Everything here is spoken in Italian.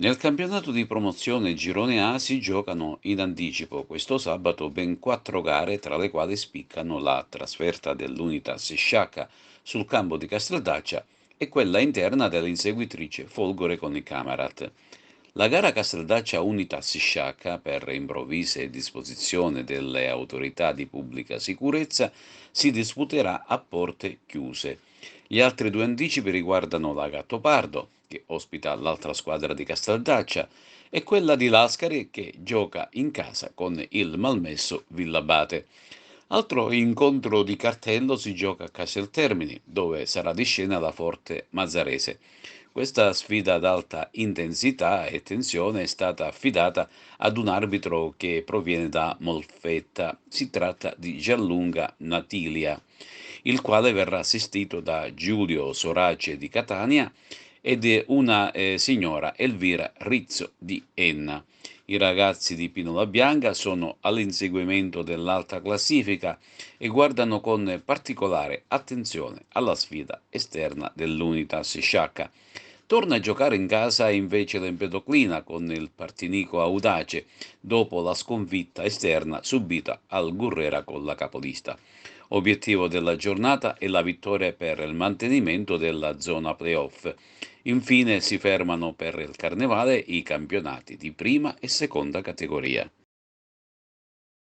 Nel campionato di promozione Girone A si giocano in anticipo questo sabato ben 4 gare, tra le quali spiccano la trasferta dell'Unitas Sciacca sul campo di Casteldaccia e quella interna dell'inseguitrice Folgore con il Camerat. La gara Casteldaccia Unitas Sciacca, per improvvise disposizione delle autorità di pubblica sicurezza, si disputerà a porte chiuse. Gli altri due anticipi riguardano la Gattopardo, che ospita l'altra squadra di Casteldaccia, e quella di Lascari, che gioca in casa con il malmesso Villabate. Altro incontro di cartello si gioca a Casteltermini, dove sarà di scena la Forte Mazzarese. Questa sfida ad alta intensità e tensione è stata affidata ad un arbitro che proviene da Molfetta. Si tratta di Gianluca Natilia, il quale verrà assistito da Giulio Sorace di Catania ed è una signora Elvira Rizzo di Enna. I ragazzi di Pinola Bianca sono all'inseguimento dell'alta classifica e guardano con particolare attenzione alla sfida esterna dell'Unitas Sciacca. Torna a giocare in casa invece l'Empedoclina con il Partinico Audace dopo la sconfitta esterna subita al Gurrera con la capolista. Obiettivo della giornata è la vittoria per il mantenimento della zona playoff. Infine si fermano per il carnevale i campionati di prima e seconda categoria.